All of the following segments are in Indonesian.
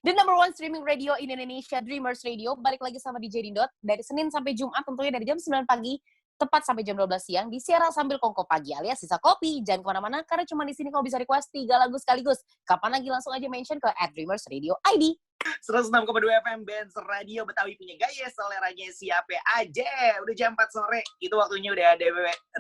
The number one streaming radio in Indonesia, Dreamers Radio. Balik lagi sama DJ Dindot. Dari Senin sampai Jumat, tentunya dari jam 9 pagi, tepat sampai jam 12 siang. Disiaran sambil kongko pagi alias sisa kopi. Jangan kemana-mana, karena cuma di sini kamu bisa request 3 lagu sekaligus. Kapan lagi langsung aja mention ke @DreamersRadio.id. 106,2 FM Benz Radio Betawi punya gaya seleranya siapa aja. Udah jam 4 sore, itu waktunya udah ada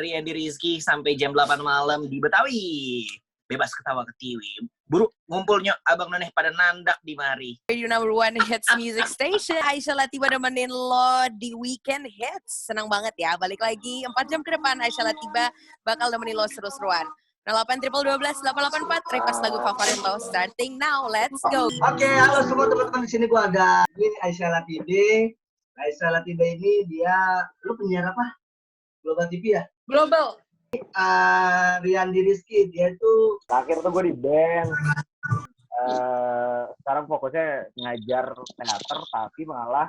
Rian Rizky sampai jam 8 malam di Betawi. Bebas ketawa ketiwi. Buru ngumpulnya abang noneh pada nandak di mari. Radio number one hits music station. Aisyah Latifah nemenin lo di weekend hits. Senang banget ya, balik lagi 4 jam ke depan Aisyah Latifah bakal nemenin lo seru-seruan. 08 12 12 884 request lagu favorit lo starting now. Let's go. Oke, halo semua teman-teman, di sini gua ada ini Aisyah Latifah. Aisyah Latifah ini dia lu penyiar apa? Global TV ya? Global. Rian Rizky, dia tuh terakhir tuh gue di band. Sekarang fokusnya ngajar teater, tapi malah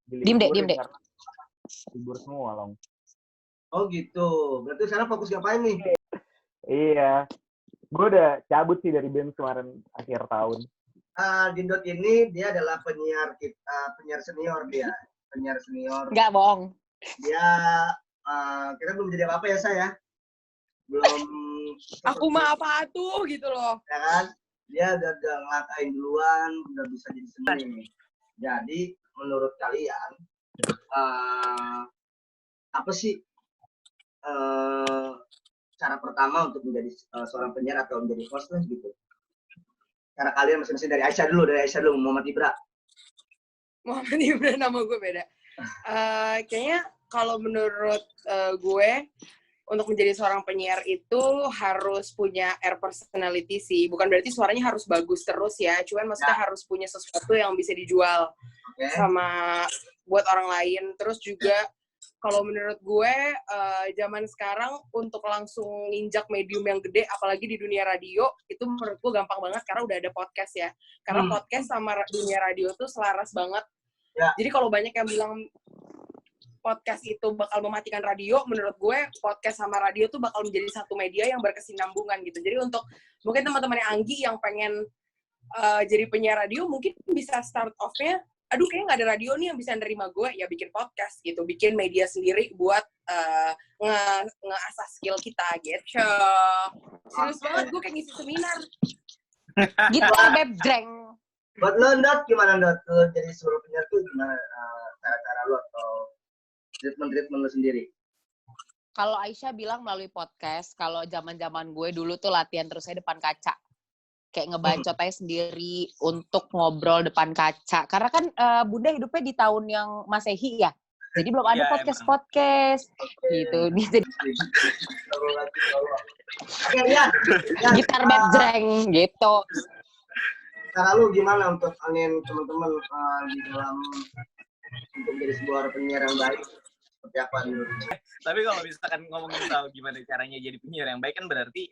Diem deh. libur semua loh. oh gitu. Berarti sekarang fokus ngapain nih? Iya, gue udah cabut sih dari band kemarin akhir tahun. Dindot ini dia adalah penyiar senior dia. Penyiar senior. Nggak bohong. Dia kita belum jadi apa-apa ya saya. Belum. Aku mah apa tuh gitu loh. Ya kan? Dia udah ngelatain duluan, udah bisa jadi senior. Jadi menurut kalian apa sih cara pertama untuk menjadi seorang penyiar atau menjadi host lah gitu? Cara kalian masing-masing dari Aisyah dulu, Muhammad Ibra. Muhammad Ibra nama gue beda. Kayaknya kalau menurut gue untuk menjadi seorang penyiar itu harus punya air personality sih. Bukan berarti suaranya harus bagus terus ya. Cuman maksudnya harus punya sesuatu yang bisa dijual sama buat orang lain. Terus juga kalau menurut gue zaman sekarang untuk langsung nginjak medium yang gede, apalagi di dunia radio, itu menurut gue gampang banget karena udah ada podcast ya. Karena podcast sama dunia radio tuh selaras banget. Ya. Jadi kalau banyak yang bilang podcast itu bakal mematikan radio, menurut gue podcast sama radio tuh bakal menjadi satu media yang berkesinambungan gitu. Jadi untuk mungkin teman-temannya Anggi yang pengen jadi penyiar radio, mungkin bisa start off-nya, aduh kayaknya nggak ada radio nih yang bisa nerima gue, ya bikin podcast gitu, bikin media sendiri buat nge-asah skill kita gitu. Serius banget, gue kayak ngisi seminar. Gitar beb jreng. Buat lo, Dot, gimana Dot? Lo jadi seorang penyiar tuh gimana cara-cara lo atau treatment lo sendiri? Kalau Aisyah bilang melalui podcast, kalau zaman-zaman gue dulu tuh latihan terus saya depan kaca. Kayak ngebacot aja sendiri untuk ngobrol depan kaca. Karena kan Bunda hidupnya di tahun yang Masehi ya. Jadi belum ada podcast-podcast. Gitu. Jadi Oke, ya. gitar beb jreng gitu. Cara lu gimana untuk angin teman-teman di dalam untuk menjadi sebuah penyiar yang baik? Seperti apa menurut? Tapi kalau misalkan ngomongin soal gimana caranya jadi penyiar yang baik, kan berarti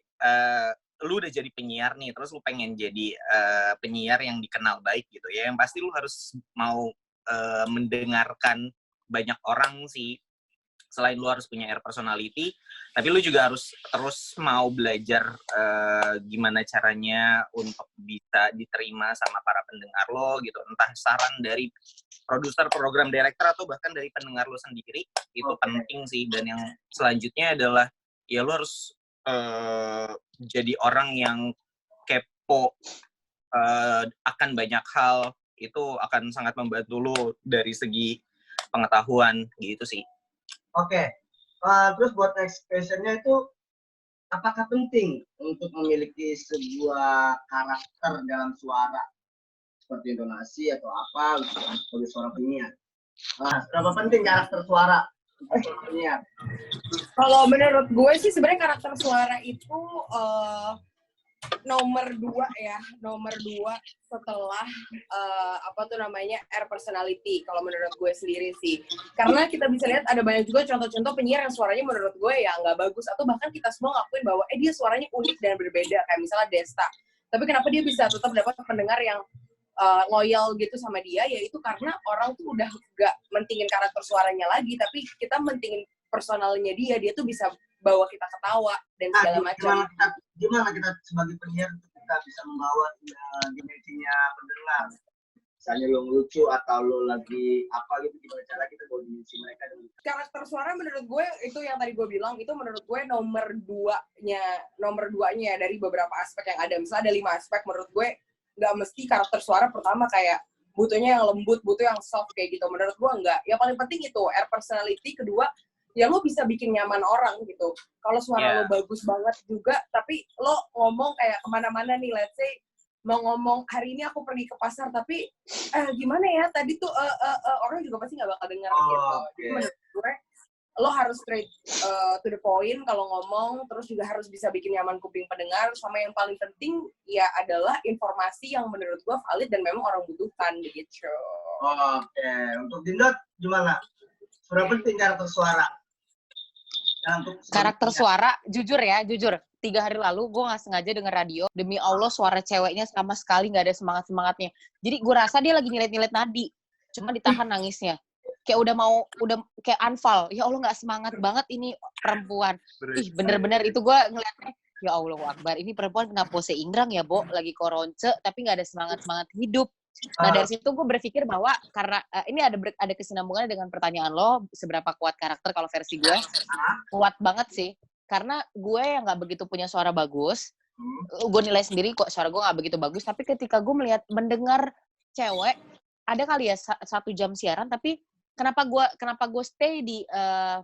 lu udah jadi penyiar nih, terus lu pengen jadi penyiar yang dikenal baik gitu ya. Yang pasti lu harus mau mendengarkan banyak orang sih. Selain lu harus punya air personality, tapi lu juga harus terus mau belajar gimana caranya untuk bisa diterima sama para pendengar lo gitu. Entah saran dari produser, program director, atau bahkan dari pendengar lo sendiri, itu penting sih. Dan yang selanjutnya adalah ya lu harus jadi orang yang kepo akan banyak hal. Itu akan sangat membantu lo dari segi pengetahuan gitu sih. Oke. Terus buat next question-nya itu, apakah penting untuk memiliki sebuah karakter dalam suara? Seperti intonasi atau apa, sebagai seorang penyiar. Seberapa penting karakter suara untuk seorang penyiar? Kalau menurut gue sih sebenarnya karakter suara itu nomor 2 setelah air personality kalau menurut gue sendiri sih. Karena kita bisa lihat ada banyak juga contoh-contoh penyiar yang suaranya menurut gue ya nggak bagus, atau bahkan kita semua ngakuin bahwa dia suaranya unik dan berbeda, kayak misalnya Desta. Tapi kenapa dia bisa tetap dapat pendengar yang loyal gitu sama dia, yaitu karena orang tuh udah nggak mentingin karakter suaranya lagi, tapi kita mentingin personalnya dia tuh bisa bawa kita ketawa dan segala macam. Gimana kita sebagai penyiar kita bisa membawa dimensinya pendengar? Misalnya lo ngelucu atau lo lagi apa gitu, gimana cara kita bawa dimensi mereka dengan Karakter suara menurut gue itu yang tadi gue bilang, itu menurut gue nomor duanya dari beberapa aspek yang ada. Misalnya ada 5 aspek, menurut gue nggak mesti karakter suara pertama kayak butuhnya yang lembut, butuh yang soft kayak gitu. Menurut gue nggak. Yang paling penting itu air personality. Kedua, ya lo bisa bikin nyaman orang gitu. Kalau suara lo bagus banget juga, tapi lo ngomong kayak kemana-mana nih, let's say mau ngomong hari ini aku pergi ke pasar, tapi gimana ya tadi tuh orang juga pasti nggak bakal dengar gitu. Jadi menurut gue lo harus straight to the point kalau ngomong, terus juga harus bisa bikin nyaman kuping pendengar, sama yang paling penting ya adalah informasi yang menurut gue valid dan memang orang butuhkan gitu. Oke, untuk Dinda gimana? Seberapa penting karakter suara? Karakter suara, jujur 3 hari lalu gue nggak sengaja denger radio, demi Allah suara ceweknya sama sekali nggak ada semangat-semangatnya. Jadi gue rasa dia lagi nyilet-nyilet nadi, cuma ditahan nangisnya. Kayak udah kayak anfal. Ya Allah nggak semangat banget ini perempuan. Ih bener-bener itu gue ngeliatnya, ya Allah Akbar, ini perempuan kena pose Ingrang ya, Bo, lagi koronce tapi nggak ada semangat-semangat hidup. Nah dari situ gue berpikir bahwa karena ini ada kesinambungannya dengan pertanyaan lo, seberapa kuat karakter. Kalau versi gue kuat banget sih, karena gue yang nggak begitu punya suara bagus, gue nilai sendiri kok suara gue nggak begitu bagus, tapi ketika gue mendengar cewek, ada kali ya 1 jam siaran, tapi kenapa gue stay di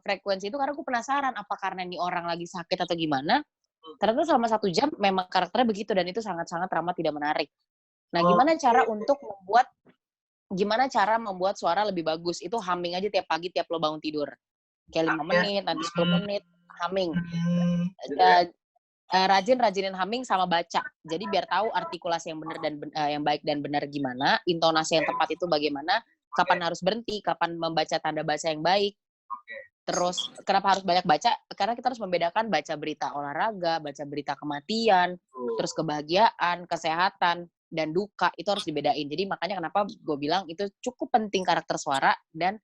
frekuensi itu, karena gue penasaran apa karena ini orang lagi sakit atau gimana. Ternyata selama 1 jam memang karakternya begitu, dan itu sangat-sangat ramah tidak menarik. Nah, gimana cara membuat suara lebih bagus? Itu humming aja tiap pagi, tiap lo bangun tidur. Kayak 5 menit, nanti 10 menit, humming. Rajin-rajinin humming sama baca. Jadi biar tahu artikulasi yang benar dan yang baik dan benar gimana, intonasi yang tepat itu bagaimana, kapan harus berhenti, kapan membaca tanda baca yang baik. Terus kenapa harus banyak baca? Karena kita harus membedakan baca berita olahraga, baca berita kematian, terus kebahagiaan, kesehatan, dan duka, itu harus dibedain. Jadi makanya kenapa gue bilang itu cukup penting karakter suara, dan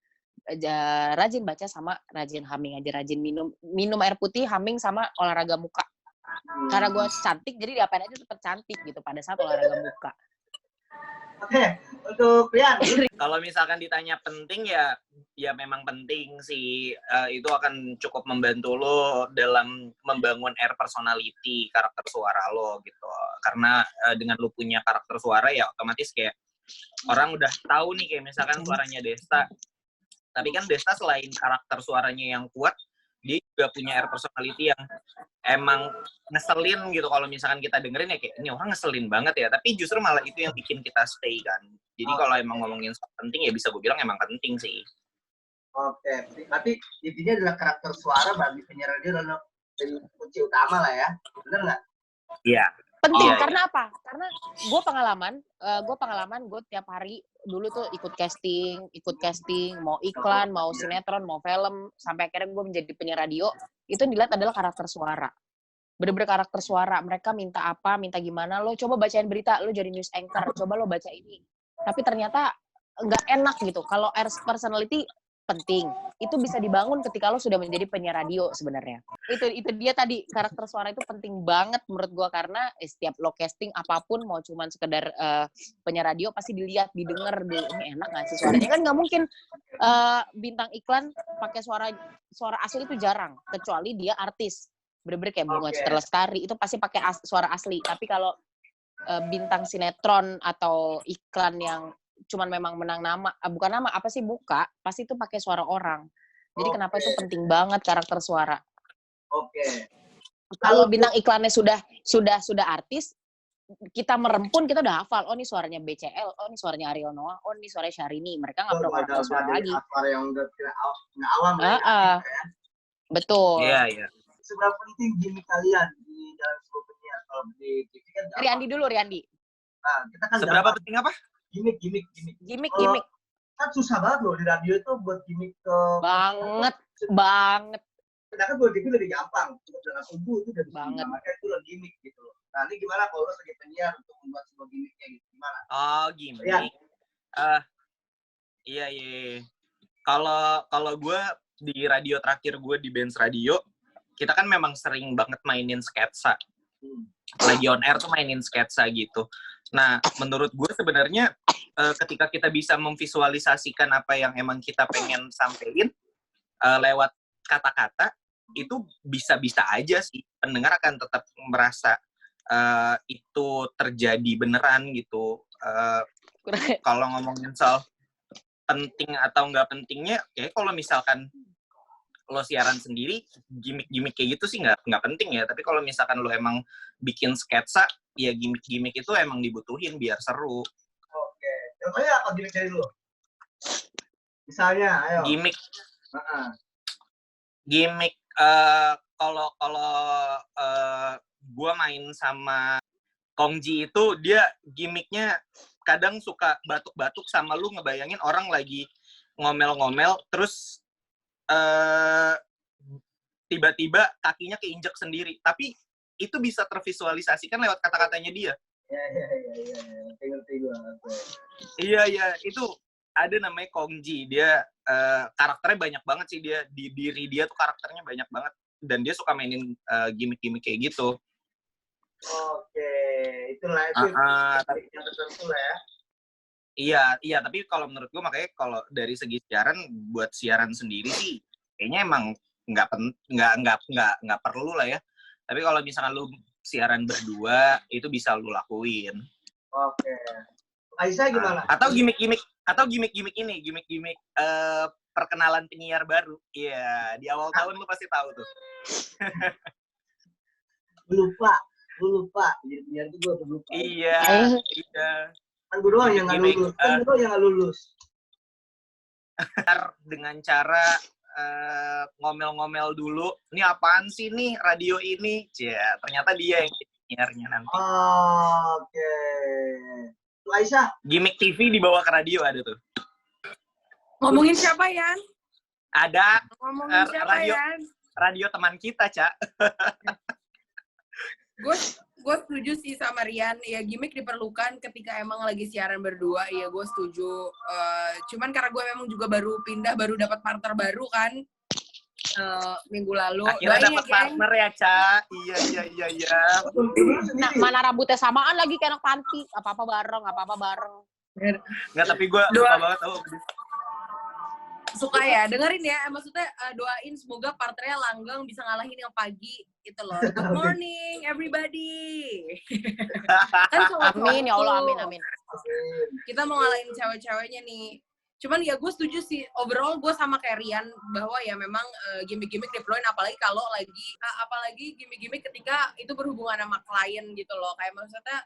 rajin baca sama rajin humming aja, rajin minum air putih, humming sama olahraga muka. Karena gue cantik, jadi diapain aja tetap cantik gitu pada saat olahraga muka. Oke, untuk Rian. Kalau misalkan ditanya penting ya memang penting sih. Itu akan cukup membantu lo dalam membangun air personality, karakter suara lo gitu. Karena dengan lo punya karakter suara ya otomatis kayak orang udah tahu nih, kayak misalkan suaranya Desta. Tapi kan Desta selain karakter suaranya yang kuat, dia juga punya air personality yang emang ngeselin gitu. Kalau misalkan kita dengerin ya kayak ini orang ngeselin banget ya, tapi justru malah itu yang bikin kita stay kan. Jadi kalau emang ngomongin soal penting ya bisa gue bilang emang penting sih. Oke, berarti intinya adalah karakter suara bagi penyiar radio adalah kunci utama lah ya, bener nggak? Iya. Penting karena apa? Karena gue pengalaman gue tiap hari dulu tuh ikut casting, mau iklan, mau sinetron, mau film, sampai akhirnya gue menjadi penyiar radio. Itu yang dilihat adalah karakter suara. Bener-bener karakter suara. Mereka minta apa, minta gimana, lo coba bacain berita, lo jadi news anchor, coba lo baca ini. Tapi ternyata nggak enak gitu. Kalau air personality penting. Itu bisa dibangun ketika lo sudah menjadi penyiar radio sebenarnya. Itu dia tadi, karakter suara itu penting banget menurut gue, karena setiap lo casting apapun, mau cuman sekedar penyiar radio, pasti dilihat, didengar dulu, ini enak nggak sih suaranya. Kan nggak mungkin bintang iklan pakai suara asli, itu jarang, kecuali dia artis. Bener-bener kayak Bunga Citra Lestari, itu pasti pakai suara asli. Tapi kalau bintang sinetron atau iklan yang cuman memang menang nama, bukan nama, apa sih, muka, pasti itu pakai suara orang. Jadi kenapa itu penting banget karakter suara. Oke. Kalau bintang iklannya sudah artis, kita merempun, kita udah hafal, oh ini suaranya BCL, oh ini suaranya Ariel Noah, oh ini suaranya Syahrini. Mereka nggak perlu karakter suara lagi. Suara yang udah awam ya. Betul. Iya. Seberapa penting gimmick kalian di dalam sebuah penyiar? Kalau di TV kan Riandi. Nah, kita kan seberapa penting apa? Gimmick. Kan susah banget loh di radio itu buat gimmick ke banget. Sedangkan buat TV lebih gampang. Untuk dengan subuh itu dari banget. Makanya itu lah gimmick gitu loh. Nah, ini gimana kalau lo sebagai penyiar untuk membuat sebuah gimmicknya gitu? Gimana? Oh, gimmick. Iya. Kalau gue di radio terakhir gue di Benz Radio, kita kan memang sering banget mainin sketsa. Lagi on air tuh mainin sketsa gitu. Nah, menurut gue sebenarnya ketika kita bisa memvisualisasikan apa yang emang kita pengen sampein lewat kata-kata, itu bisa-bisa aja sih pendengar akan tetap merasa itu terjadi beneran gitu. Kalau ngomongin soal penting atau nggak pentingnya, kayak kalau misalkan lo siaran sendiri, gimmick-gimmick kayak gitu sih nggak penting ya. Tapi kalau misalkan lo emang bikin sketsa, ya gimmick-gimmick itu emang dibutuhin biar seru. Oke. Contohnya apa gimmick dari lo? Misalnya, ayo. Gimmick kalau gue main sama Kongji itu, dia gimmicknya kadang suka batuk-batuk sama lu ngebayangin orang lagi ngomel-ngomel, terus tiba-tiba kakinya keinjek sendiri. Tapi itu bisa tervisualisasikan lewat kata-katanya dia. Iya, itu ada namanya Kongji. Dia karakternya banyak banget sih, dia di diri dia tuh karakternya banyak banget, dan dia suka mainin gimmick-gimmick kayak gitu. Oke, itulah itu yang tertentu lah ya. Iya, tapi kalau menurut gue makanya kalau dari segi siaran, buat siaran sendiri sih kayaknya emang nggak perlu lah ya. Tapi kalau misalkan lu siaran berdua, itu bisa lu lakuin. Oke. Aisyah gimana? Atau gimmick ini, gimmick perkenalan penyiar baru. Iya, di awal tahun lu pasti tahu tuh. Gue lupa. Jadi penyiar itu gue lupa. Iya. Kan gue doang yang nggak lulus. Dengan cara ngomel-ngomel dulu. Ini apaan sih nih radio ini? Ya, ternyata dia yang penyiarnya nanti. Oke. Aisyah. Gimmick TV dibawa ke radio ada tuh. Ngomongin siapa, Yan? Ada. Ngomongin siapa, Yan? Radio teman kita, Ca. Gue setuju sih sama Rian, ya gimmick diperlukan ketika emang lagi siaran berdua, ya gue setuju. Cuman karena gue memang juga baru dapat partner baru kan, minggu lalu. Akhirnya dapat partner ya, Ca. Iya. Nah, mana rambutnya samaan lagi kayak anak panti. Apa-apa bareng. Nggak, tapi gue suka banget. Suka ya, dengerin ya. Maksudnya doain semoga partnernya langgeng bisa ngalahin yang pagi gitu loh. Good morning everybody. Kan amin ya Allah, amin. Kita mau ngalahin cewek-ceweknya nih. Cuman ya gue setuju sih, overall gue sama kayak Rian bahwa ya memang gimmick-gimmick deployin, apalagi kalau apalagi gimmick-gimmick ketika itu berhubungan sama klien gitu loh. Kayak maksudnya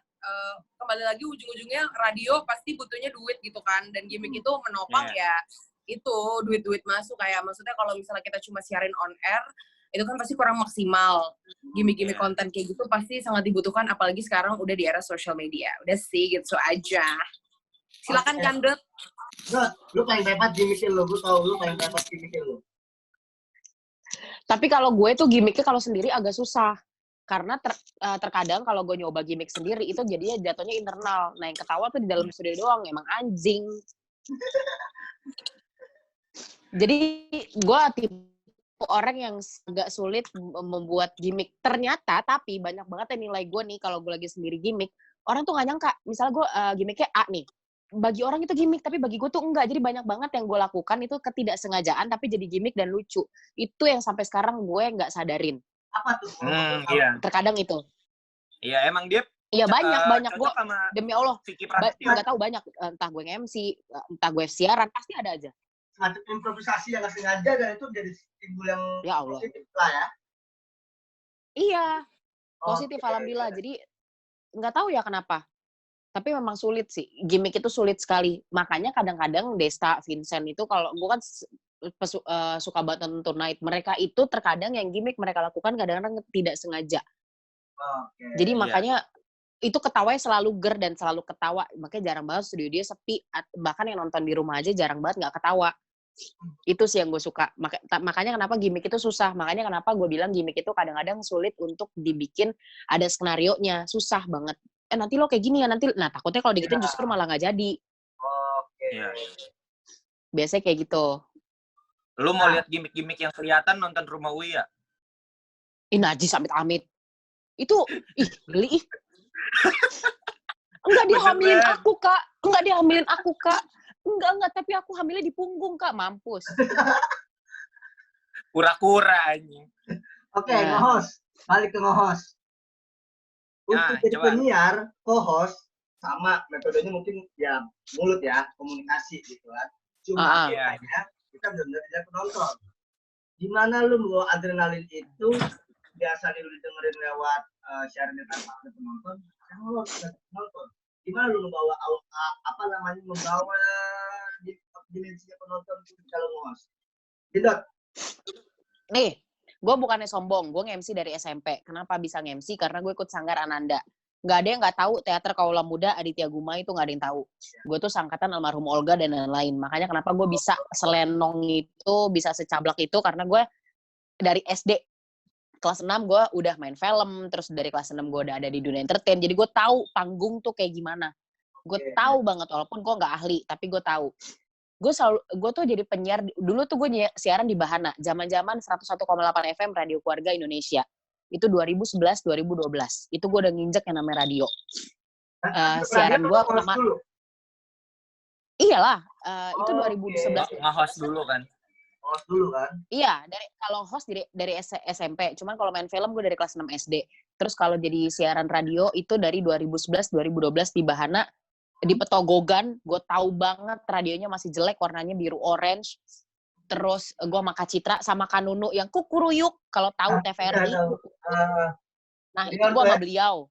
kembali lagi ujung-ujungnya radio pasti butuhnya duit gitu kan, dan gimmick itu menopang ya itu duit masuk. Kayak maksudnya kalau misalnya kita cuma siarin on air itu kan pasti kurang maksimal. Gimmick-gimmick konten kayak gitu pasti sangat dibutuhkan, apalagi sekarang udah di era social media. Udah sih gitu aja. Silakan Kandut. Lu paling hebat gimmick-nya lu tahu lu paling hebat gimmick-nya lu. Tapi kalau gue tuh gimmicknya kalau sendiri agak susah. Karena terkadang kalau gue nyoba gimmick sendiri itu jadinya jatuhnya internal. Nah yang ketawa tuh di dalam studio doang, emang anjing. Jadi gue tipe orang yang agak sulit membuat gimmick. Ternyata tapi banyak banget yang nilai gue nih kalau gue lagi sendiri gimmick. Orang tuh gak nyangka. Misalnya gue gimmicknya A nih. Bagi orang itu gimmick, tapi bagi gue tuh enggak. Jadi banyak banget yang gue lakukan itu ketidaksengajaan tapi jadi gimmick dan lucu. Itu yang sampai sekarang gue nggak sadarin. Apa tuh? Iya. Terkadang itu. Iya, emang dia. Iya banyak gue. Demi Allah. Nggak tahu banyak. Entah gue MC, entah gue siaran, pasti ada aja. Semacam improvisasi yang nggak sengaja dan itu jadi timbul yang ya Allah. Positif lah ya. Iya. Positif alhamdulillah. Jadi nggak tahu ya kenapa. Tapi memang sulit sih. Gimmick itu sulit sekali. Makanya kadang-kadang Desta, Vincent itu kalau gue kan suka banget nonton Tonight. Mereka itu terkadang yang gimmick mereka lakukan kadang-kadang tidak sengaja. Jadi makanya itu ketawanya selalu ger dan selalu ketawa. Makanya jarang banget studio dia sepi. Bahkan yang nonton di rumah aja jarang banget nggak ketawa. Itu sih yang gue suka. Makanya kenapa gimmick itu susah. Makanya kenapa gue bilang gimmick itu kadang-kadang sulit untuk dibikin ada skenarionya. Susah banget. Nanti lo kayak gini ya nanti. Nah takutnya kalau digituin justru malah nggak jadi. Iya. Biasanya kayak gitu. Lu mau lihat gimmick-gimmick yang kelihatan nonton Rumah Uya? Najis amit-amit. Itu geli. Enggak, dia Bener hamilin banget. aku, Kak. Enggak, dia hamilin aku, Kak. Enggak, tapi aku hamilnya di punggung, Kak. Mampus. Kura-kura anjing. Oke, Nah. nge-host. Balik ke nge-host. Untuk Nah, jadi coba. penyiar, co-host, sama metodenya mungkin ya mulut ya, komunikasi gitu kan. Cuma Iya. bedanya kita benar-benar jadi penonton. Gimana lu bawa adrenalin itu biasa lu dengerin lewat siaran tanpa ada penonton, sekarang lu harus ada penonton. Gimana lu membawa membawa dimensinya penonton itu kalau nge-host. Tidak. Nih, gue bukannya sombong, gue nge-MC dari SMP. Kenapa bisa nge-MC? Karena gue ikut Sanggar Ananda. Nggak ada yang nggak tahu teater Kaula Muda Aditya Guma itu nggak ada yang tahu. Gue tuh sangkatan almarhum Olga dan lain-lain. Makanya kenapa gue bisa selenong itu, bisa secablak itu, karena gue dari SD kelas 6 gue udah main film, terus dari kelas 6 gue udah ada di dunia entertain. Jadi gue tahu panggung tuh kayak gimana. Gue tahu banget, walaupun gue nggak ahli, tapi gue tahu. Gue tuh jadi penyiar dulu tuh gue siaran di Bahana zaman 101,8 FM Radio Keluarga Indonesia itu 2011 2012 itu gue udah nginjek yang namanya radio. Siaran gue pertama iyalah itu 2011 nge-host dulu kan. Host dulu kan. Iya, kalau host dari SMP, cuman kalau main film gue dari kelas 6 SD. Terus kalau jadi siaran radio itu dari 2011 2012 di Bahana. Di Petogogan, gue tahu banget radionya masih jelek, warnanya biru orange. Terus gue sama Kak Citra sama Kanunu yang kukuruyuk, kalau tahu TVRI. Nah, itu gue sama beliau.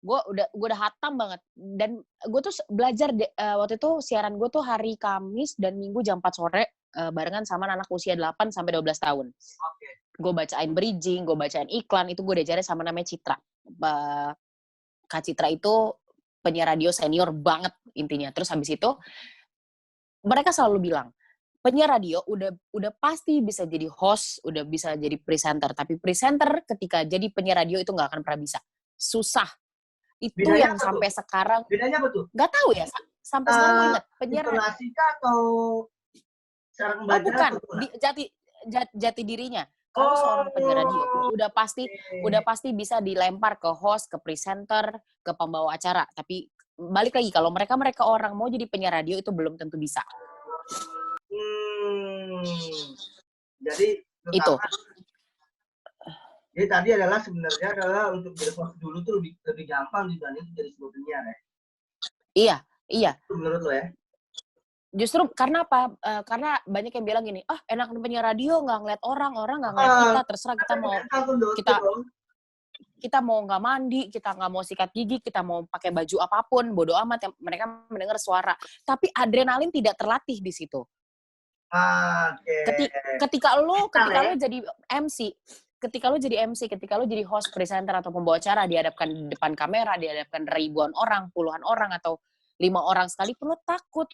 Gue udah hatam banget. Dan gue tuh belajar waktu itu siaran gue tuh hari Kamis dan Minggu jam 4 sore barengan sama anak usia 8 sampai 12 tahun. Gue bacain bridging, gue bacain iklan, itu gue diajarin sama namanya Citra. Kak Citra itu penyiar radio senior banget intinya. Terus habis itu mereka selalu bilang, penyiar radio udah pasti bisa jadi host, udah bisa jadi presenter, tapi presenter ketika jadi penyiar radio itu nggak akan pernah bisa. Susah. Itu bedanya yang sampai sekarang. Bedanya apa tuh? Nggak tahu ya, sampai sekarang gue ingat. Penyiar atau cara membaca? Oh bukan, jati dirinya. Kalau seorang penyiar radio udah pasti bisa dilempar ke host, ke presenter, ke pembawa acara. Tapi balik lagi kalau mereka orang mau jadi penyiar radio itu belum tentu bisa. Jadi itu. Jadi tadi sebenarnya untuk jadi host dulu tuh lebih gampang dibanding jadi sebuah penyiar ya. Iya. Menurut lo ya? Justru karena apa? Karena banyak yang bilang gini, enak penyiar radio nggak ngeliat orang nggak ngeliat kita, terserah kita mau nggak mandi, kita nggak mau sikat gigi, kita mau pakai baju apapun, bodo amat, mereka mendengar suara. Tapi adrenalin tidak terlatih di situ. Ketika lo jadi MC, ketika lo jadi host, presenter atau pembawa acara, dihadapkan depan kamera, dihadapkan ribuan orang, puluhan orang atau 5 orang sekalipun, lo takut.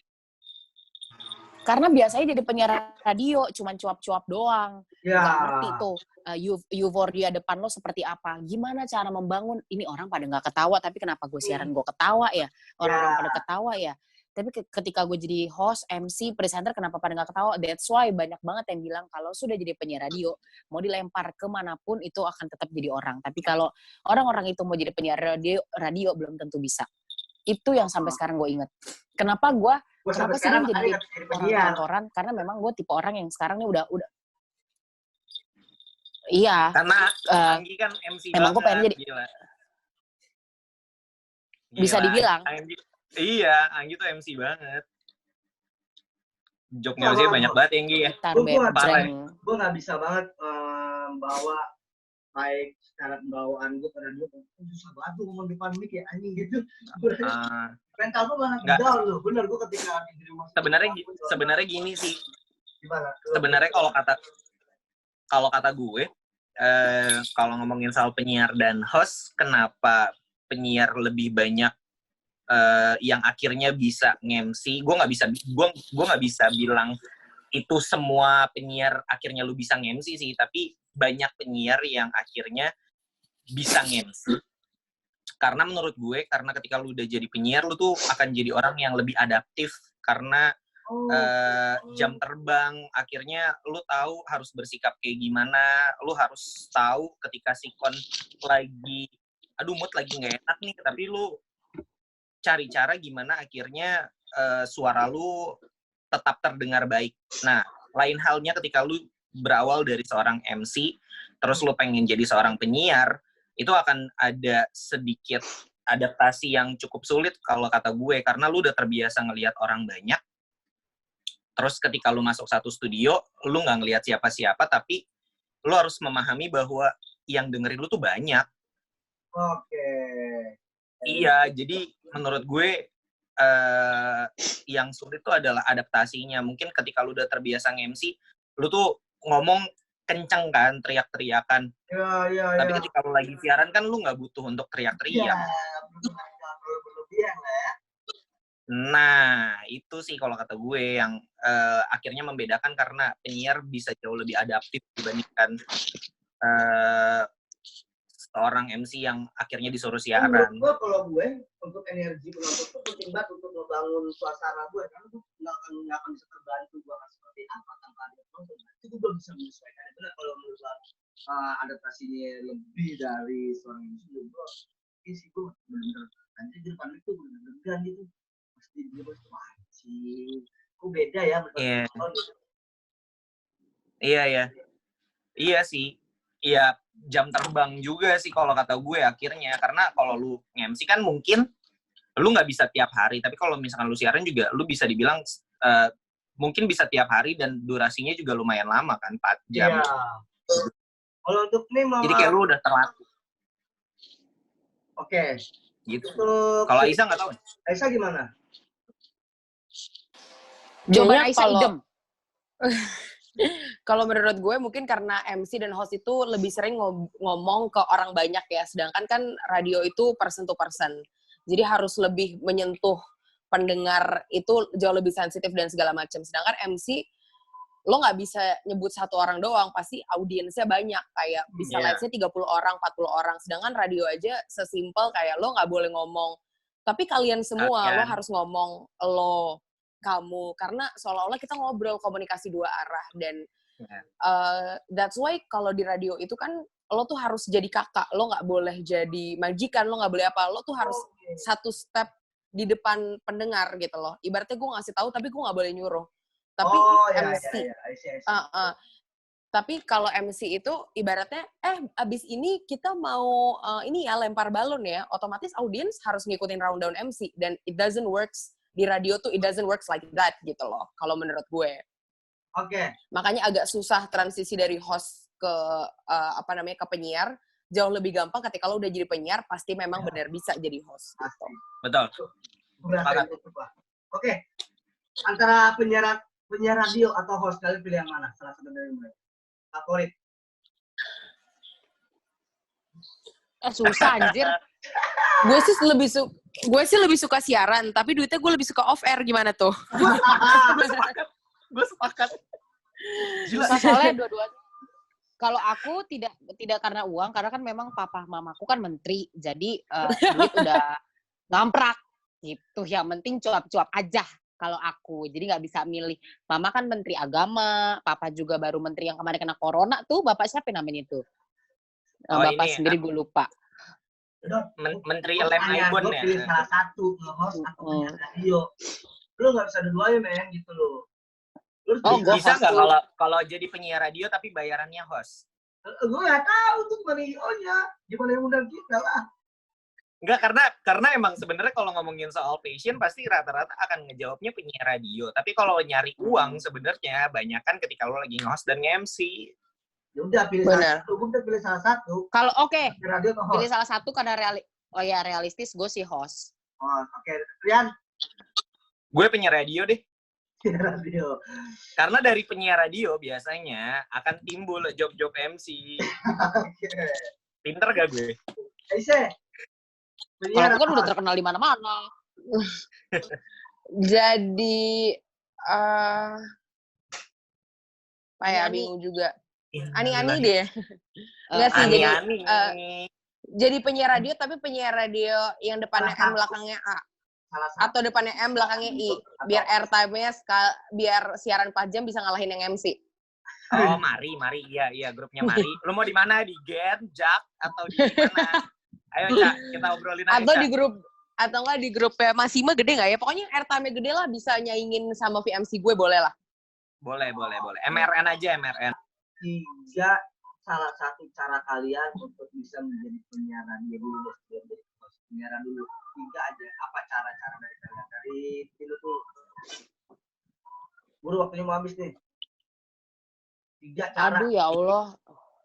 Karena biasanya jadi penyiar radio cuman cuap-cuap doang. Nggak ngerti tuh euforia depan lo seperti apa. Gimana cara membangun, ini orang pada nggak ketawa, tapi kenapa gue siaran gue ketawa ya? Orang-orang pada ketawa ya. Tapi ketika gue jadi host, MC, presenter, kenapa pada nggak ketawa? That's why banyak banget yang bilang kalau sudah jadi penyiar radio, mau dilempar kemanapun itu akan tetap jadi orang. Tapi kalau orang-orang itu mau jadi penyiar radio belum tentu bisa. Itu yang sampai sekarang gue inget. Kenapa sih gue jadi orang kantoran? Karena memang gue tipe orang yang sekarang ini udah iya. Karena Anggi kan MC emang banget. Gue pengen jadi gila. Bisa dibilang. Iya, Anggi tuh MC banget. Joknya sih banyak banget ya, Anggi ya. Gue nggak bisa banget bawa baik secara pembawaan gue pada dia susah banget tuh ngomong depan mic ya anjing gitu. Mental gue malah down loh. Bener gue ketika di rumah. Sebenarnya gini sih. Gimana? Sebenarnya kalau kata gue, kalau ngomongin soal penyiar dan host, kenapa penyiar lebih banyak yang akhirnya bisa nge-MC? Gue nggak bisa bilang itu semua penyiar akhirnya lu bisa nge-MC sih, tapi banyak penyiar yang akhirnya bisa nge-MC. Karena menurut gue, karena ketika lu udah jadi penyiar, lu tuh akan jadi orang yang lebih adaptif karena jam terbang, akhirnya lu tahu harus bersikap kayak gimana, lu harus tahu ketika sikon lagi, mood lagi nggak enak nih, tapi lu cari cara gimana akhirnya suara lu tetap terdengar baik. Nah, lain halnya ketika lu berawal dari seorang MC, terus lu pengen jadi seorang penyiar, itu akan ada sedikit adaptasi yang cukup sulit kalau kata gue, karena lu udah terbiasa ngelihat orang banyak. Terus ketika lu masuk satu studio, lu nggak ngelihat siapa-siapa, tapi lu harus memahami bahwa yang dengerin lu tuh banyak. Oke. Iya, jadi menurut gue yang sulit itu adalah adaptasinya. Mungkin ketika lu udah terbiasa nge-MC, lu tuh ngomong kenceng kan, teriak-teriakan. Iya. Tapi ketika lu lagi siaran kan lu nggak butuh untuk teriak-teriak. Berlebihan lah ya. Nah, itu sih kalau kata gue yang akhirnya membedakan, karena penyiar bisa jauh lebih adaptif dibandingkan seorang MC yang akhirnya disuruh siaran. Menurut gue, kalau gue, untuk energi penonton itu penting banget untuk membangun suasana gue, karena gue nggak akan bisa terbantu gue akan seperti apa tanpa ada penonton. Itu gue belum bisa menyesuaikan. Benar kalau menurut gue adaptasinya lebih dari seorang MC, gue sih gue bener-bener nanti di depan itu bener-bener gitu. Pasti dia pasti wajib. Kok beda ya menurut penonton gitu. Iya sih. Iya, jam terbang juga sih kalau kata gue akhirnya. Karena kalau lu nge-MC kan mungkin lu nggak bisa tiap hari. Tapi kalau misalkan lu siaran juga, lu bisa dibilang mungkin bisa tiap hari dan durasinya juga lumayan lama kan, 4 jam. Iya. Kalau untuk nih Mama. Jadi kayak lu udah terlatih. Oke. Gitu. Untuk Kalau Aisyah nggak tahu. Aisyah gimana? Jawaban Aisyah idem. Kalau menurut gue mungkin karena MC dan host itu lebih sering ngomong ke orang banyak ya, sedangkan kan radio itu person to person. Jadi harus lebih menyentuh pendengar, itu jauh lebih sensitif dan segala macam. Sedangkan MC, lo nggak bisa nyebut satu orang doang, pasti audiensnya banyak, kayak bisa let's say 30 orang, 40 orang. Sedangkan radio aja sesimpel kayak lo nggak boleh ngomong, tapi kalian semua, lo harus ngomong lo, kamu, karena seolah-olah kita ngobrol komunikasi dua arah. Dan that's why kalau di radio itu kan lo tuh harus jadi kakak, lo nggak boleh jadi majikan, lo nggak boleh apa, lo tuh harus satu step di depan pendengar gitu loh. Ibaratnya gue ngasih tahu tapi gue nggak boleh nyuruh. Tapi MC, tapi kalau MC itu ibaratnya abis ini kita mau ini ya lempar balon ya, otomatis audiens harus ngikutin rundown MC, dan it doesn't works di radio tuh, it doesn't works like that gitu loh, kalau menurut gue. Oke. Makanya agak susah transisi dari host ke ke penyiar. Jauh lebih gampang ketika lo udah jadi penyiar, pasti memang benar bisa jadi host. Gitu. Betul. Oke. Antara penyiar radio atau host, kalian pilih yang mana? Salah satu dari mereka. Favorit. Susah anjir. Gue sih lebih suka siaran, tapi duitnya gue lebih suka off air. Gimana tuh? Gue sepakat. Soalnya dua-duanya. Kalau aku tidak karena uang, karena kan memang papa mamaku kan menteri, jadi duit udah ngamprak gitu. Yang penting cuap-cuap aja kalau aku. Jadi nggak bisa milih. Mama kan menteri agama, papa juga baru menteri yang kemarin kena corona tuh. Bapak siapa namanya tuh? Bapak ini, sendiri gue lupa. Menteri lem Aibon ya. Pilih salah satu, nge-host atau penyiar radio. Lu nggak bisa dua-duanya, men, gitu loh. Bisa nggak kalau jadi penyiar radio tapi bayarannya host? Gue nggak tahu tuh gimana IO-nya, gimana yang undang kita lah. Enggak, karena emang sebenarnya kalau ngomongin soal passion pasti rata-rata akan ngejawabnya penyiar radio. Tapi kalau nyari uang sebenarnya banyak kan ketika lo lagi nge-host dan nge-MC. Ya udah pilih salah satu, gue udah pilih salah satu. Kalau radio atau host? Pilih salah satu karena realistis, gue sih host. Oke. Rian? Gue penyiar radio deh. Radio. Karena dari penyiar radio biasanya akan timbul job-job MC. Pinter gak gue? Aisyah. Kalau kan udah terkenal di mana-mana. Jadi bingung juga. Ani-ani deh. Enggak sih, jadi penyiar radio tapi penyiar radio yang depannya M belakangnya A. Atau depannya M belakangnya I, biar airtime-nya biar siaran 4 jam bisa ngalahin yang MC. Oh, Mari, iya grupnya Mari. Lu mau di mana? Di Gen, Jak, atau di mana? Ayo, Cak, kita obrolin aja. Atau Atau enggak di grupnya Masima gede nggak ya? Pokoknya airtime gede lah, bisa nyaingin sama VMC gue, boleh lah. Boleh. MRN aja, MRN. 3 salah satu cara kalian untuk bisa menjadi penyiar radio dulu deh, sebelum jadi host penyiaran dulu. 3 aja. Apa cara-cara dari kalian? Dari dulu tuh. Buru, waktunya mau habis nih. 3 cara. Aduh ya Allah.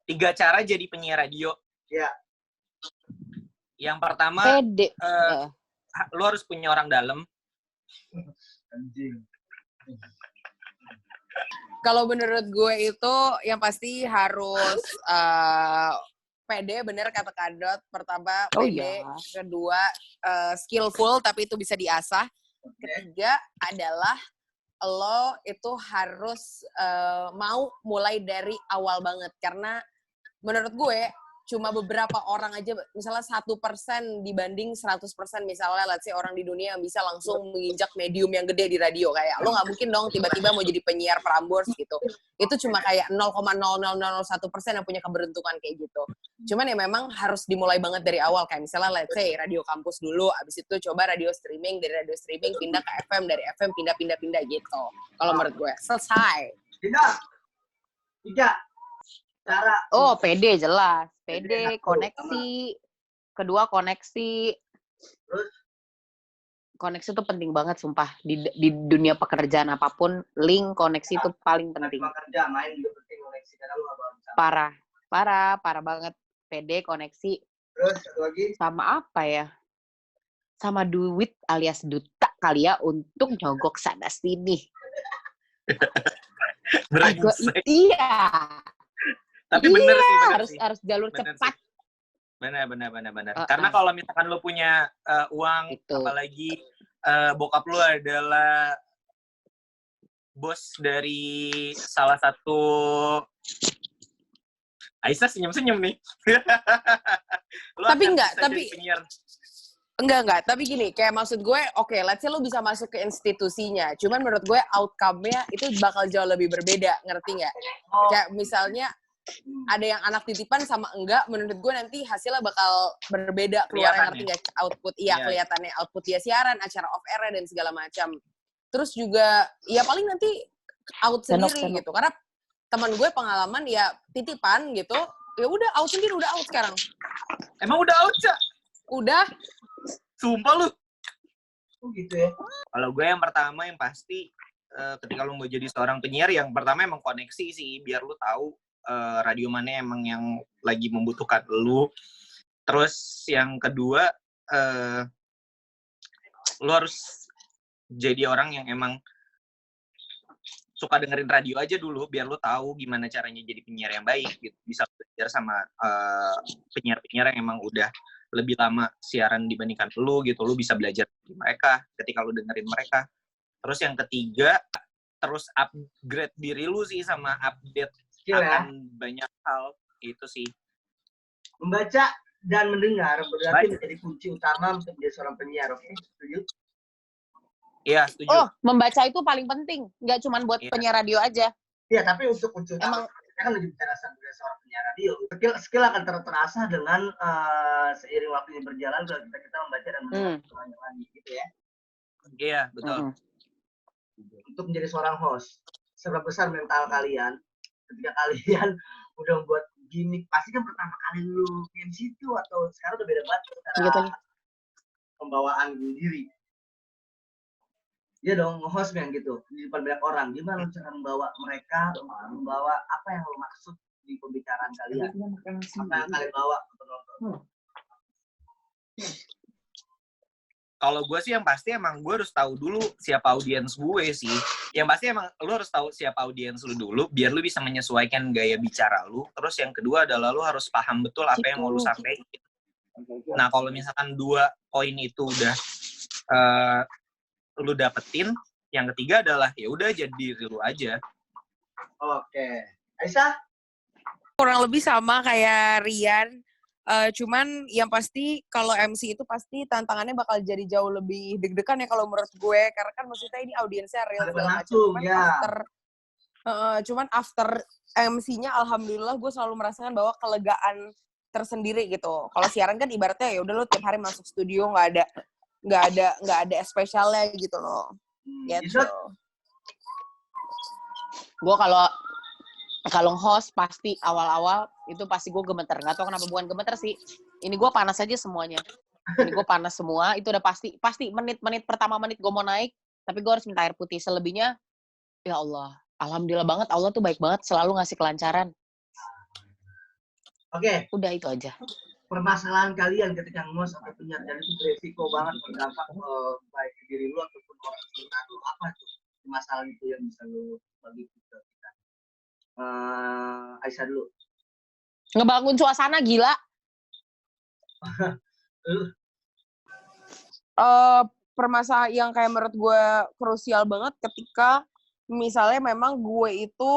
3 cara jadi penyiar radio. Ya. Yang pertama, Pede. lu harus punya orang dalam. Anjing. Kalau menurut gue itu yang pasti harus pede, bener kata Kadot. Pertama Oh, pede, iya. kedua skillful tapi itu bisa diasah. Ketiga adalah lo itu harus mau mulai dari awal banget, karena menurut gue cuma beberapa orang aja, misalnya 1% dibanding 100% misalnya let's say orang di dunia yang bisa langsung menginjak medium yang gede di radio. Kayak lo nggak mungkin dong tiba-tiba mau jadi penyiar Prambors gitu. Itu cuma kayak 0,0001% yang punya keberuntungan kayak gitu. Cuman ya memang harus dimulai banget dari awal, kayak misalnya let's say radio kampus dulu, abis itu coba radio streaming, dari radio streaming pindah ke FM, dari FM pindah gitu. Kalau menurut gue selesai. Tidak. 3 cara. Oh, PD jelas. PD, koneksi. Kedua, koneksi. Terus? Koneksi itu penting banget, sumpah. Di dunia pekerjaan apapun, link koneksi itu paling penting. Cuma kerja, main juga penting koneksi. Karena lu nggak bisa. Parah banget. PD, koneksi. Terus, satu lagi. Sama apa ya? Sama duit alias duta kali ya, untuk nyogok sana sini. Brengsek. Iya. Tapi bener sih, harus jalur Bener cepat. Bener. Karena kalau misalkan lo punya uang, Gitu. apalagi bokap lo adalah bos dari salah satu... Aisyah senyum-senyum nih. Tapi enggak, tapi gini, kayak maksud gue, oke, let's say lo bisa masuk ke institusinya, cuman menurut gue outcome-nya itu bakal jauh lebih berbeda, ngerti nggak? Kayak misalnya, ada yang anak titipan sama enggak, menurut gue nanti hasilnya bakal berbeda, keluar, ngerti nggak? Output, kelihatannya output dia siaran, acara off air dan segala macam. Terus juga, ya paling nanti out sendiri gitu, karena teman gue pengalaman ya titipan gitu, ya udah out sendiri, udah out sekarang. Emang udah out, Cak? Udah. Sumpah lu. Oh gitu ya. Kalau gue yang pertama yang pasti ketika lu mau jadi seorang penyiar, yang pertama emang koneksi sih, biar lu tahu radio mana emang yang lagi membutuhkan lu. Terus yang kedua, lu harus jadi orang yang emang suka dengerin radio aja dulu, biar lu tahu gimana caranya jadi penyiar yang baik gitu. Bisa belajar sama penyiar-penyiar yang emang udah lebih lama siaran dibandingkan lu gitu. Lu bisa belajar dari mereka ketika lu dengerin mereka. Terus yang ketiga, terus upgrade diri lu sih, sama update Skill, akan banyak hal. Itu sih. Membaca dan mendengar berarti menjadi kunci utama untuk menjadi seorang penyiar, oke? Setuju? Iya, setuju. Oh, membaca itu paling penting. Nggak cuma buat penyiar radio aja. Iya, tapi untuk kunci utama, kita kan lagi bicara sebagai seorang penyiar radio. Skill akan terasah dengan seiring waktunya berjalan, kalau kita membaca dan mendengar banyak lagi, gitu ya? Iya, betul. Untuk menjadi seorang host, seberapa besar mental kalian ketika kalian udah membuat gimmick? Pasti kan pertama kali lu yang situ, atau sekarang udah beda banget cara pembawaan diri. Iya dong, nge-host yang gitu, di depan banyak orang. Gimana lu cara membawa mereka, membawa apa yang lu maksud di pembicaraan kalian? Apa yang kalian bawa ke penonton? Kalau gue sih yang pasti emang gue harus tahu dulu siapa audiens gue sih. Yang pasti emang lu harus tahu siapa audiens lu dulu, biar lu bisa menyesuaikan gaya bicara lu. Terus yang kedua adalah lu harus paham betul apa yang mau lu sampaikan. Nah, kalau misalkan 2 poin itu udah lu dapetin, yang ketiga adalah ya udah jadi diri lu aja. Oke. Aisyah? Kurang lebih sama kayak Rian. Cuman yang pasti kalau MC itu pasti tantangannya bakal jadi jauh lebih deg-degan ya kalau menurut gue, karena kan maksudnya ini audiensnya real segala macam. Cuman after MC-nya alhamdulillah gue selalu merasakan bahwa kelegaan tersendiri gitu. Kalau siaran kan ibaratnya ya udah lo tiap hari masuk studio, nggak ada nggak ada spesialnya gitu loh. Gitu. Gue kalau host pasti awal-awal itu pasti gue gemeter. Nggak tahu kenapa, bukan gemeter sih. Ini gue panas aja semuanya. Ini gue panas semua. Itu udah pasti menit-menit pertama gue mau naik, tapi gue harus minta air putih. Selebihnya, ya Allah, alhamdulillah banget, Allah tuh baik banget, selalu ngasih kelancaran. Oke. Udah itu aja. Permasalahan kalian ketika ngos atau penyiar itu beresiko banget berdampak baik ke diri lu ataupun orang sekitar lu. Apa tuh masalah itu yang bisa lu bagi ke kita? Aisyah dulu. Ngebangun suasana gila. Permasalahan yang kayak menurut gue krusial banget ketika misalnya memang gue itu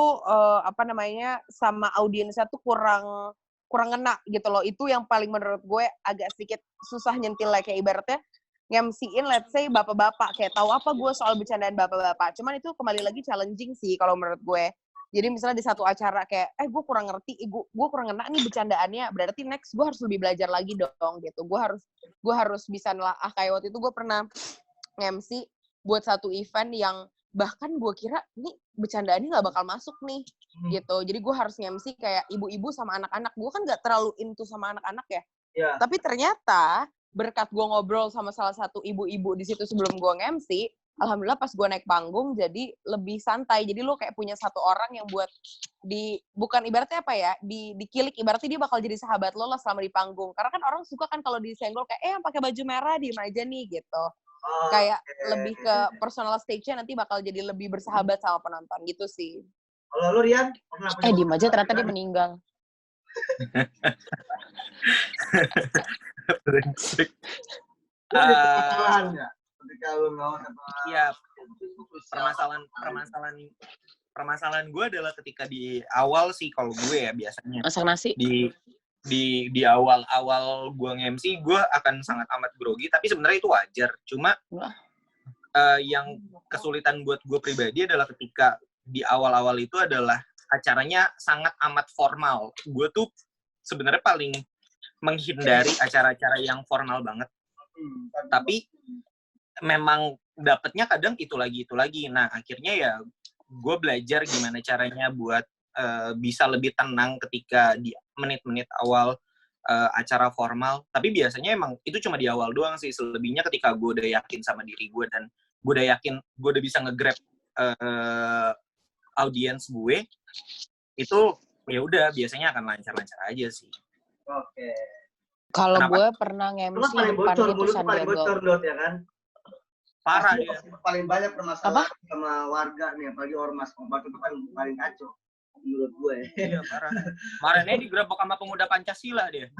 sama audiensnya tuh kurang ngena gitu loh. Itu yang paling menurut gue agak sedikit susah nyentilnya, kayak ibaratnya nge-MC-in let's say bapak-bapak, kayak tahu apa gue soal bercandaan bapak-bapak. Cuman itu kembali lagi challenging sih kalau menurut gue. Jadi misalnya di satu acara kayak gue kurang ngerti, gue kurang ngena nih bercandaannya, berarti next gue harus lebih belajar lagi dong gitu. Gue harus bisa nelaah. Kayak waktu itu gue pernah nge-MC buat satu event yang bahkan gue kira nih bercandaannya nggak bakal masuk nih gitu. Jadi gue harus nge-MC kayak ibu-ibu sama anak-anak. Gue kan nggak terlalu into sama anak-anak ya. Yeah. Tapi ternyata berkat gue ngobrol sama salah satu ibu-ibu di situ sebelum gue nge-MC, alhamdulillah pas gue naik panggung jadi lebih santai. Jadi lo kayak punya satu orang yang buat bukan ibaratnya apa ya, dikilik, ibaratnya dia bakal jadi sahabat lo lah selama di panggung. Karena kan orang suka kan kalau disenggol kayak yang pakai baju merah diem aja nih gitu. Kayak lebih ke personal stage-nya nanti bakal jadi lebih bersahabat sama penonton gitu sih. Kalau lu Rian, Diem aja ternyata dia meninggal. Permasalahan nggak? Ketika lu mau Iya, permasalahan gue adalah ketika di awal sih, kalau gue ya biasanya Masak nasi. di awal gue nge-MC gue akan sangat amat grogi, tapi sebenarnya itu wajar. Cuma yang kesulitan buat gue pribadi adalah ketika di awal-awal itu adalah acaranya sangat amat formal. Gue tuh sebenarnya paling menghindari acara-acara yang formal banget. Tapi memang dapetnya kadang itu lagi. Nah, akhirnya ya gue belajar gimana caranya buat bisa lebih tenang ketika di menit-menit awal acara formal. Tapi biasanya emang itu cuma di awal doang sih. Selebihnya ketika gue udah yakin sama diri gue dan gue udah yakin gue udah bisa nge-grab audiens gue, itu ya udah biasanya akan lancar-lancar aja sih. Oke. Kalau gue pernah nge-MC depan itu Sandiaga. Ya kan? Parah dia. Paling banyak permasalahan sama warga nih, apalagi ormas. Ormas itu kan paling kacau menurut gue. Iya, parah. Kemarinnya digerebek sama pemuda Pancasila dia.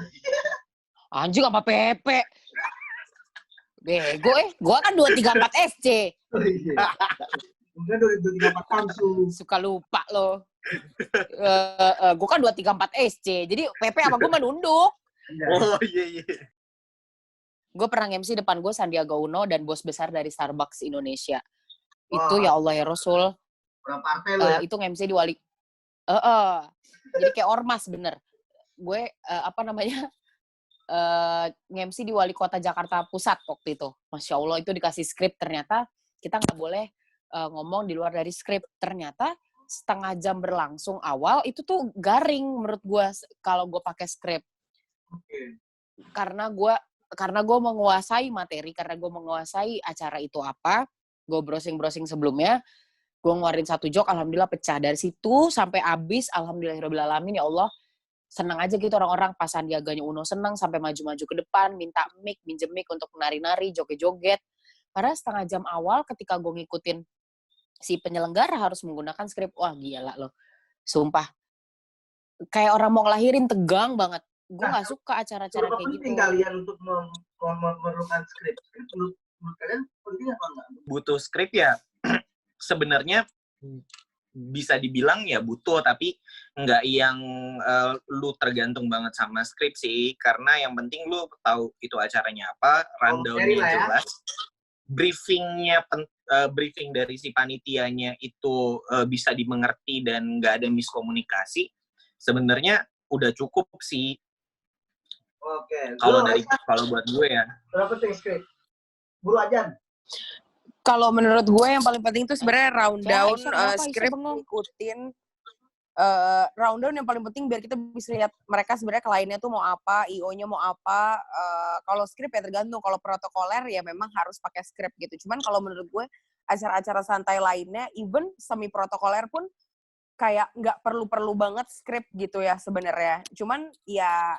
Anjing apa Pepe? Bego gue kan 234 SC. Mungkin 234 Samsu. Suka lupa lo. Gue kan 234 SC. Jadi Pepe sama gue menunduk. Oh iya. Gue pernah nge-MC depan gue Sandiaga Uno dan bos besar dari Starbucks Indonesia. Itu ya Allah ya Rasul. Berapa partai lo ya? Itu nge-MC di wali. Jadi kayak ormas bener. Gue nge-MC di wali kota Jakarta Pusat waktu itu. Masya Allah itu dikasih skrip, ternyata kita nggak boleh ngomong di luar dari skrip. Ternyata setengah jam berlangsung awal itu tuh garing menurut gue kalau gue pakai skrip. Okay. Karena gue menguasai materi, karena gue menguasai acara itu apa, gue browsing sebelumnya, gue ngeluarin satu joke, alhamdulillah pecah. Dari situ sampai habis, alhamdulillahirrahmanirrahim, ya Allah, senang aja gitu orang-orang pas Sandiaganya Uno senang, sampai maju-maju ke depan, minta mic, minjem mic untuk nari-nari, joget-joget. Karena setengah jam awal ketika gue ngikutin si penyelenggara harus menggunakan skrip, wah gila loh, sumpah. Kayak orang mau ngelahirin, tegang banget. Gue nggak suka acara-acara kayak gitu. Penting kalian untuk memerlukan skrip. Skrip menurut kalian penting apa enggak? Butuh skrip ya sebenarnya bisa dibilang ya butuh, tapi nggak yang lu tergantung banget sama skrip sih, karena yang penting lu tahu itu acaranya apa, rundown-nya jelas, briefing dari si panitianya itu bisa dimengerti dan nggak ada miskomunikasi, sebenarnya udah cukup sih. Oke. Kalau buat gue ya. Berapa penting skrip? Buru aja. Kalau menurut gue yang paling penting tuh sebenarnya rundown Aisyah kenapa? Aisyah script, bengong. ngikutin rundown yang paling penting biar kita bisa lihat mereka sebenarnya kliennya tuh mau apa, IO-nya mau apa. Kalau script ya tergantung. Kalau protokoler ya memang harus pakai script gitu. Cuman kalau menurut gue acara-acara santai lainnya, even semi protokoler pun kayak nggak perlu banget script gitu ya sebenarnya. Cuman ya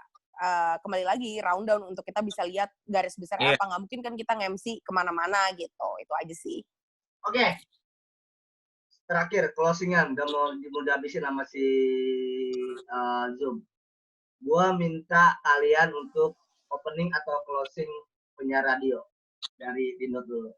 kembali lagi rundown untuk kita bisa lihat garis besarnya Iya. apa. Nggak mungkin kan kita nge-MC kemana-mana gitu. Itu aja sih. Oke. Terakhir closingan, udah mau dihabisin sama si Zoom. Gua minta kalian untuk opening atau closing penyiar radio dari Dino dulu.